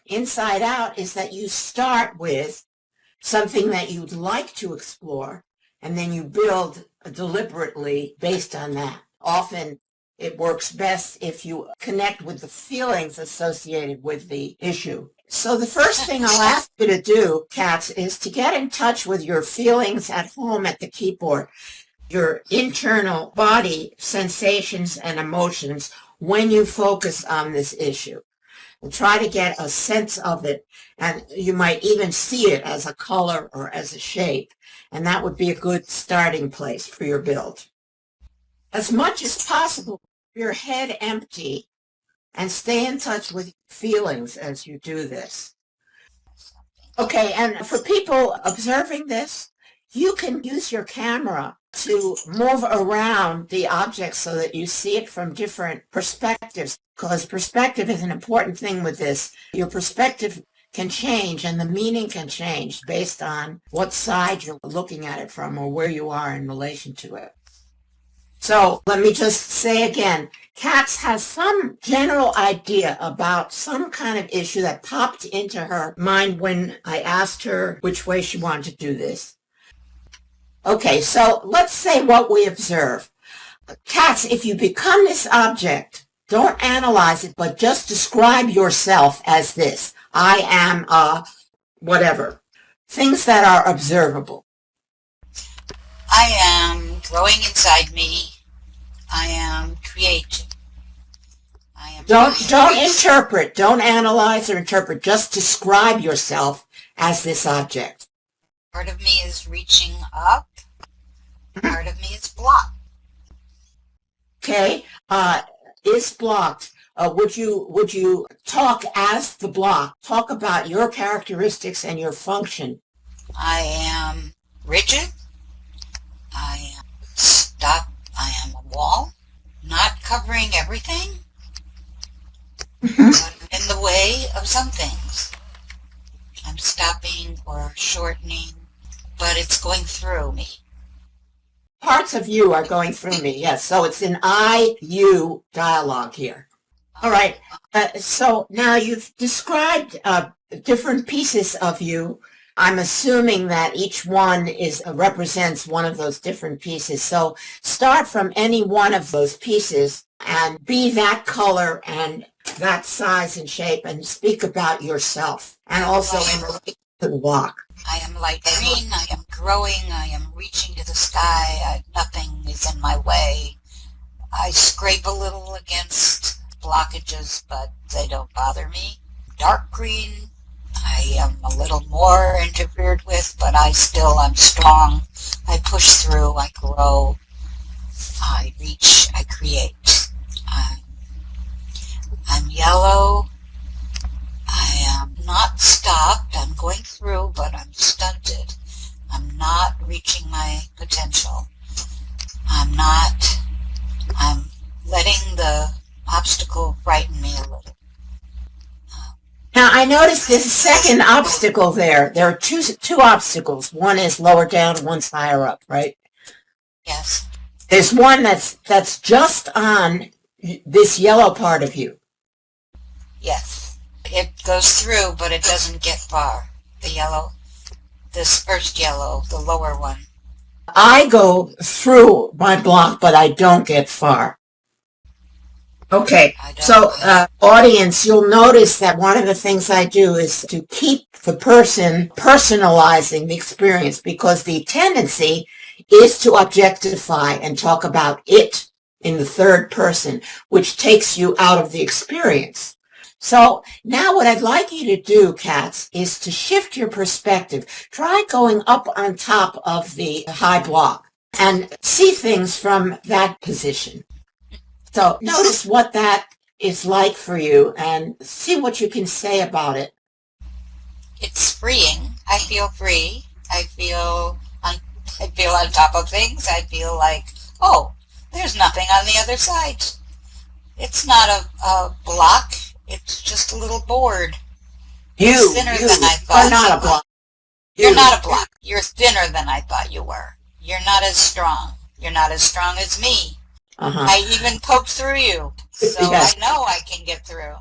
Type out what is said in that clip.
Inside Out is that you start with something that you'd like to explore, and then you build deliberately based on that. Often it works best if you connect with the feelings associated with the issue. So the first thing I'll ask you to do, Katz, is to get in touch with your feelings at home at the keyboard, your internal body sensations and emotions when you focus on this issue. And try to get a sense of it, and you might even see it as a color or as a shape, and that would be a good starting place for your build. As much as possible, keep your head empty and stay in touch with your feelings as you do this. Okay, and for people observing this, you can use your camera to move around the object so that you see it from different perspectives, because perspective is an important thing with this. Your perspective can change and the meaning can change based on what side you're looking at it from or where you are in relation to it. So let me just say again, Katz has some general idea about some kind of issue that popped into her mind when I asked her which way she wanted to do this. Okay, so let's say what we observe. Katz, if you become this object, don't analyze it, but just describe yourself as this. I am whatever. Things that are observable. I am growing inside me. I am creating. I am Don't interpret. Don't analyze or interpret. Just describe yourself as this object. Part of me is reaching up. Part of me is blocked. Okay, is blocked. Would you talk as the block? Talk about your characteristics and your function. I am rigid. I am stuck. I am a wall, not covering everything, but in the way of some things. I'm stopping or shortening, but it's going through me. Parts of you are going through me, yes. So it's an I-you dialogue here. All right. So now you've described different pieces of you. I'm assuming that each one represents one of those different pieces. So start from any one of those pieces and be that color and that size and shape and speak about yourself and also in relation to the block. I am light green, I am growing, I am reaching to the sky, nothing is in my way. I scrape a little against blockages, but they don't bother me. Dark green, I am a little more interfered with, but I'm strong. I push through, I grow, I reach, I create. I'm yellow. I am not stopped. I'm going through, but I'm stunted. I'm not reaching my potential. I'm letting the obstacle frighten me a little. Now, I noticed there's a second obstacle there. There are two obstacles. One is lower down, one's higher up, right? Yes. There's one that's just on this yellow part of you. Yes. It goes through, but it doesn't get far. The yellow, this first yellow, the lower one. I go through my block, but I don't get far. Okay, so audience, you'll notice that one of the things I do is to keep the person personalizing the experience, because the tendency is to objectify and talk about it in the third person, which takes you out of the experience. So now what I'd like you to do, Katz, is to shift your perspective. Try going up on top of the high block and see things from that position. So notice what that is like for you and see what you can say about it. It's freeing. I feel free. I feel on top of things. I feel like, oh, there's nothing on the other side. It's not a block. It's just a little board. You're thinner than I thought. Are not a block. You're not a block. You're thinner than I thought you were. You're not as strong. You're not as strong as me. I even poked through you, so yes. I know I can get through.